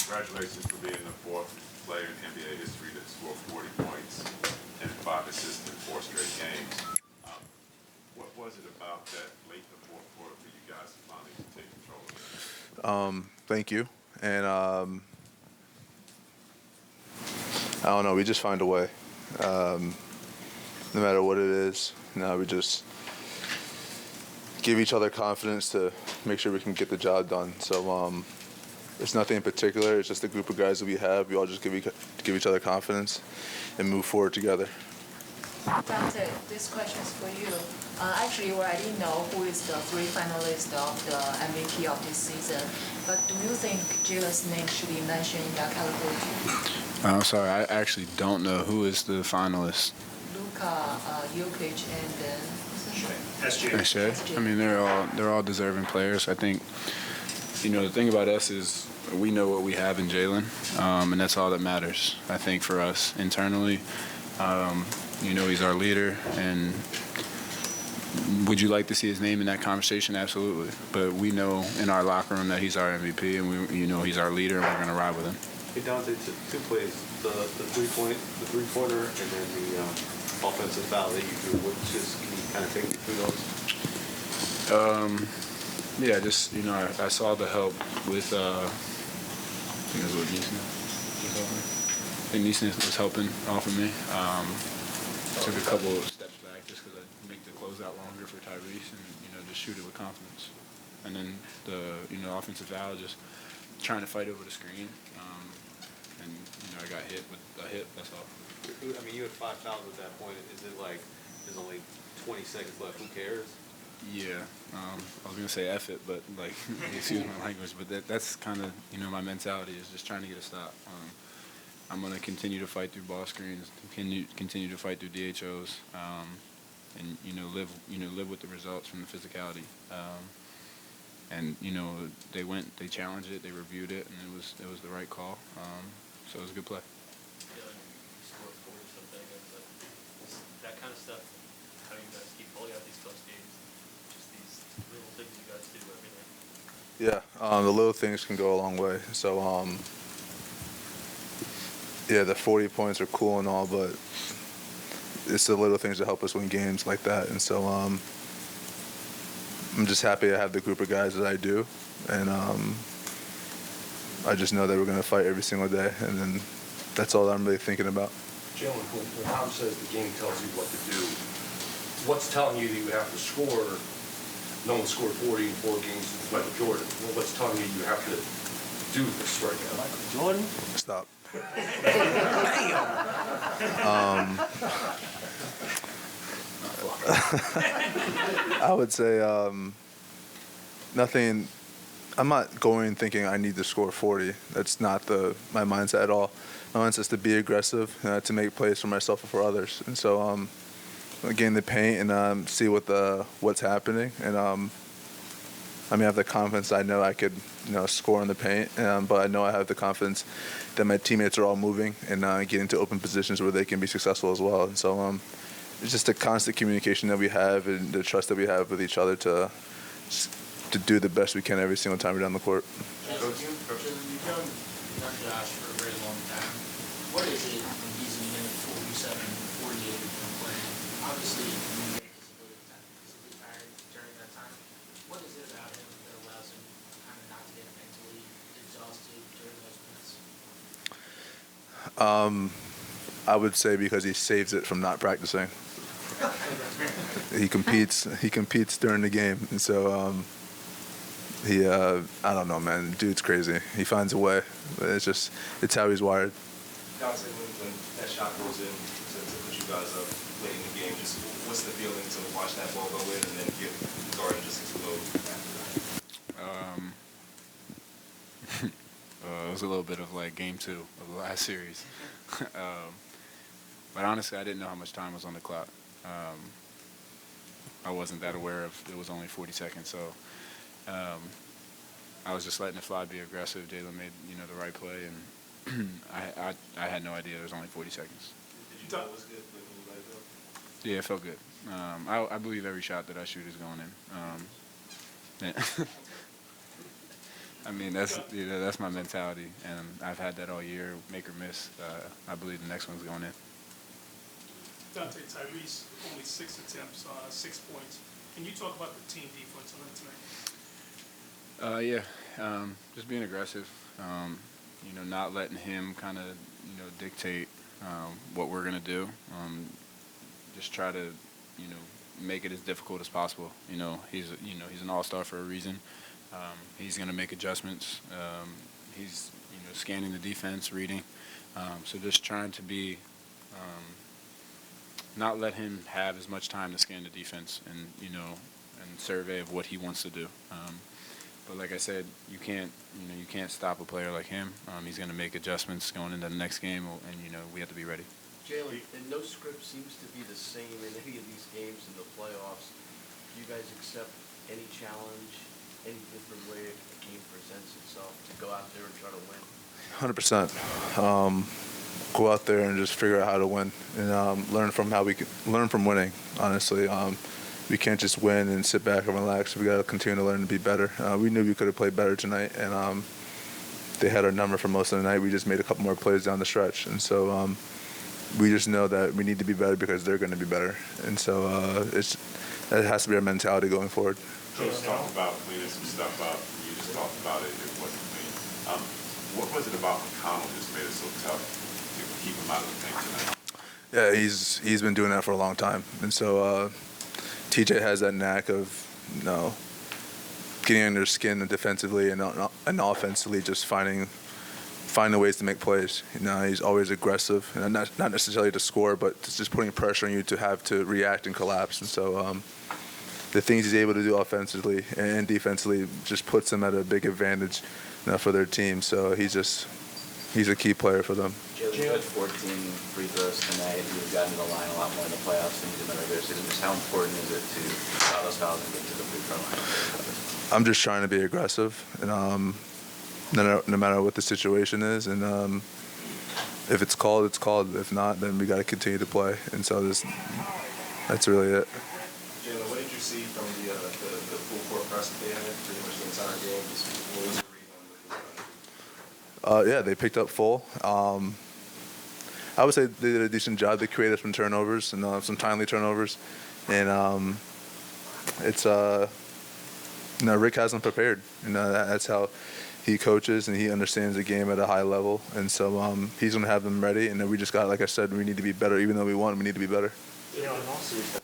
Congratulations for being the fourth player in NBA history to score 40 points and 5 assists in 4 straight games. What was it about that late in the fourth quarter for you guys to finally take control of it? Thank you. And I don't know, we just find a way. No matter what it is, we just give each other confidence to make sure we can get the job done. So it's nothing in particular. It's just a group of guys that we have. We all just give each other confidence and move forward together. Donte, this question is for you. Actually, you already know who is the 3 finalists of the MVP of this season. But do you think Jalen's name should be mentioned in that category too? I'm sorry, I actually don't know who is the finalist. Luka, Jokic, and then SJ. I mean, they're all deserving players. I think, the thing about us is we know what we have in Jalen, and that's all that matters. I think for us internally, he's our leader, and would you like to see his name in that conversation? Absolutely. But we know in our locker room that he's our MVP, and he's our leader, and we're going to ride with him. Hey, Donte, 2 plays, the three-pointer, and then the offensive foul that you drew. Can you kind of take me through those? I saw the help with, I think it was what Neesmith was helping. I think Neesmith was helping off of me. Took a couple of steps back just because I make the closeout longer for Tyrese and, just shoot it with confidence. And then the, offensive foul, just trying to fight over the screen. And, I got hit with a hip, that's all. I mean, you had 5 fouls at that point. Is it like there's only 20 seconds left? Who cares? Yeah. I was going to say F it, but, excuse my language. But that's kind of, my mentality is just trying to get a stop. I'm going to continue to fight through ball screens, continue to fight through DHOs, and, live with the results from the physicality. And they challenged it, they reviewed it, and it was the right call. So it was a good play. Scored 40 something, but that kind of stuff. How do you guys keep pulling out these close games? Just these little things you guys do every night. Yeah, the little things can go a long way. So the 40 points are cool and all, but it's the little things that help us win games like that. And so I'm just happy I have the group of guys that I do, and I just know that we're going to fight every single day, and then that's all I'm really thinking about. Jalen, when Tom says the game tells you what to do, what's telling you that you have to score? No one scored 40 in 4 games since Michael Jordan. Well, what's telling you you have to do this right now? Michael Jordan? Stop. I would say nothing. I'm not going thinking I need to score 40. That's not my mindset at all. My mindset is to be aggressive, to make plays for myself and for others. And so get in the paint and see what's happening. And I have the confidence I know I could score in the paint, but I know I have the confidence that my teammates are all moving and getting to open positions where they can be successful as well. And so it's just the constant communication that we have and the trust that we have with each other to do the best we can every single time we're down the court. You've known Josh for a very long time. What is it when he's in minute 47, 48 and playing? Obviously, you get physically tired during that time. What is it about him that allows him kind of not to get mentally exhausted during those minutes? I would say because he saves it from not practicing. He competes during the game, and so I don't know, man. Dude's crazy. He finds a way. It's how he's wired. Donte, when that shot goes in to put you guys up late in the game, just what's the feeling to watch that ball go in and then get the guard and just explode after that? It was a little bit of like game 2 of the last series. But honestly, I didn't know how much time was on the clock. I wasn't that aware of it was only 40 seconds, so I was just letting it fly, be aggressive. Jalen made the right play, and I had no idea there was only 40 seconds. Did you thought it was good when you let it go? Yeah, it felt good. I believe every shot that I shoot is going in. I mean, that's my mentality, and I've had that all year, make or miss. I believe the next one's going in. Donte, Tyrese, only 6 attempts, 6 points. Can you talk about the team defense on that tonight? Yeah, just being aggressive. Not letting him kind of dictate what we're gonna do. Just try to make it as difficult as possible. He's an all-star for a reason. He's gonna make adjustments. He's scanning the defense, reading. So just trying to be. Not let him have as much time to scan the defense and survey of what he wants to do. But like I said, you can't stop a player like him. He's going to make adjustments going into the next game, and we have to be ready. Jalen, and no script seems to be the same in any of these games in the playoffs. Do you guys accept any challenge, any different way a game presents itself to go out there and try to win? 100%. Go out there and just figure out how to win and learn from winning. Honestly, we can't just win and sit back and relax. We got to continue to learn to be better. We knew we could have played better tonight, and they had our number for most of the night. We just made a couple more plays down the stretch, and so we just know that we need to be better because they're going to be better, and so that has to be our mentality going forward. Coach talked about cleaning some stuff up. You just talked about it. It wasn't clean. What was it about McConnell just made it so tough to keep him out of the paint tonight? Yeah, he's been doing that for a long time, and so TJ has that knack of getting under skin defensively and offensively, just finding ways to make plays. He's always aggressive, and not necessarily to score, but just putting pressure on you to have to react and collapse. And so the things he's able to do offensively and defensively just puts him at a big advantage for their team. So he's a key player for them. Jalen, you had 14 free throws tonight. You've gotten to the line a lot more in the playoffs than you did in the regular season. Just how important is it to foul those fouls and get to the free throw line? I'm just trying to be aggressive, and no matter what the situation is, and if it's called, it's called. If not, then we got to continue to play. And so that's really it. Jalen, what did you see from the full court press that they had pretty much the entire game? Just what was your read on Yeah, they picked up full. I would say they did a decent job. They created some turnovers and some timely turnovers, and it's Rick has them prepared. That's how he coaches, and he understands the game at a high level, and so he's going to have them ready. And then we just got, like I said, we need to be better. Even though we won, we need to be better. In all seriousness,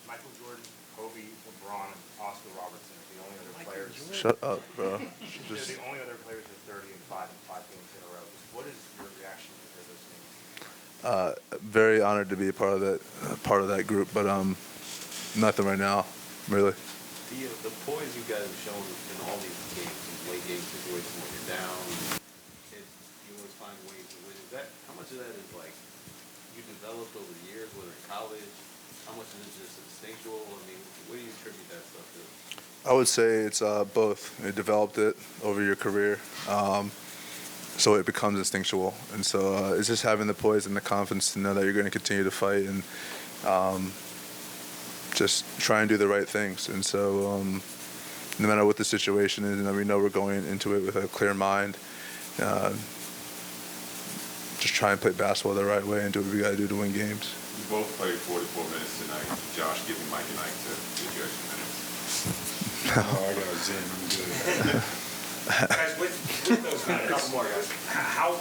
Michael Jordan, Kobe, LeBron, and Oscar Robertson are the only other players. Shut up, bro. They're the only other players with 30 and 5 games in a row. What is your reaction to hear those things? Very honored to be a part of that group, but nothing right now, really. The poise you guys have shown in all these games, these late game situations when you're down, you always find ways to win. How much of that is like you developed over the years, whether in college? How much is it just instinctual? I mean, what do you attribute that stuff to? I would say it's both. You developed it over your career, so it becomes instinctual. And so it's just having the poise and the confidence to know that you're going to continue to fight and just try and do the right things. And so no matter what the situation is, we know we're going into it with a clear mind. Just try and play basketball the right way and do what we got to do to win games. You both played 44 minutes tonight. Josh, give me Mike and Ike to get you extra minutes. I got a Zen. I'm good. Guys, with those minutes, a couple more guys. How,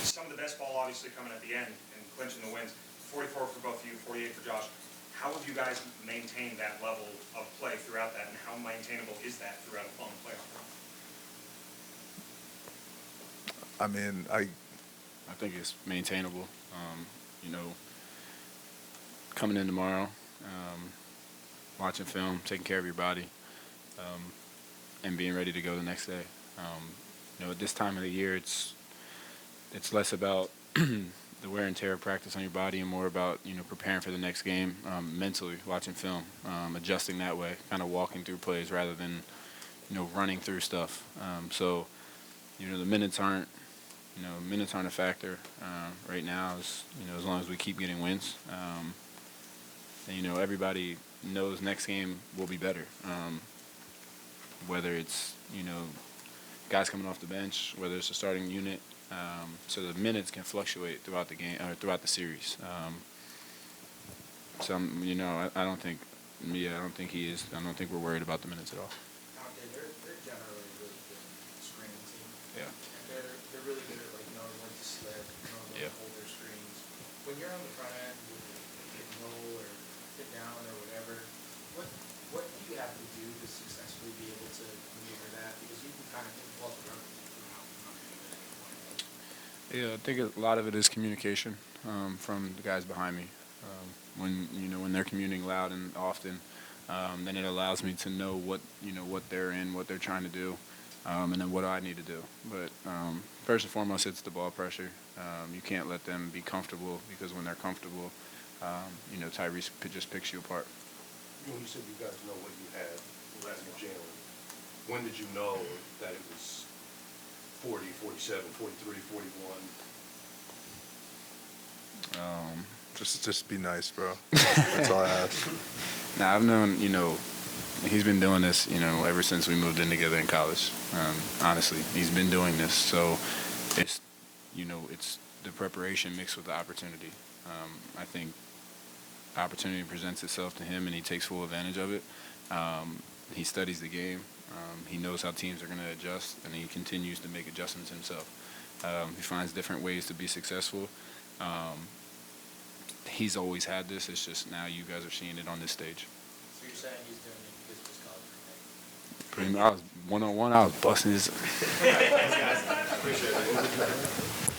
some of the best ball obviously coming at the end and clinching the wins. 44 for both of you, 48 for Josh. How have you guys maintained that level of play throughout that, and how maintainable is that throughout a long playoff run? I mean, I think it's maintainable. Coming in tomorrow, watching film, taking care of your body, and being ready to go the next day. At this time of the year, it's less about the wear and tear of practice on your body and more about preparing for the next game mentally, watching film, adjusting that way, kind of walking through plays rather than running through stuff. So the minutes aren't a factor right now. As long as we keep getting wins, and everybody knows next game will be better. Whether it's guys coming off the bench, whether it's a starting unit, so the minutes can fluctuate throughout the game or throughout the series. I don't think he is. I don't think we're worried about the minutes at all. Donte, they're generally a really good screening team. Yeah. And they're really good at knowing when to slip, knowing when to hold their screens. When you're on the front end with pick and roll or hit down or whatever, what do you have to do to successfully be able to maneuver that? Because you can kind of think, well, the run, I'm not going to do it anymore. Yeah, I think a lot of it is communication from the guys behind me. When they're communicating loud and often, then it allows me to know what they're in, what they're trying to do, and then what I need to do. But first and foremost, it's the ball pressure. You can't let them be comfortable, because when they're comfortable, Tyrese just picks you apart. When you said you guys know what you have left with Jalen, when did you know that it was 40, 47, 43, 41? Just be nice, bro. That's all I ask. Now, I've known, he's been doing this, ever since we moved in together in college. Honestly, he's been doing this. So it's the preparation mixed with the opportunity. I think opportunity presents itself to him, and he takes full advantage of it. He studies the game. He knows how teams are going to adjust, and he continues to make adjustments himself. He finds different ways to be successful. He's always had this. It's just now you guys are seeing it on this stage. So you're saying he's doing it because of his college? Pretty much, I was one-on-one. I was busting his. Thanks, guys. I appreciate it.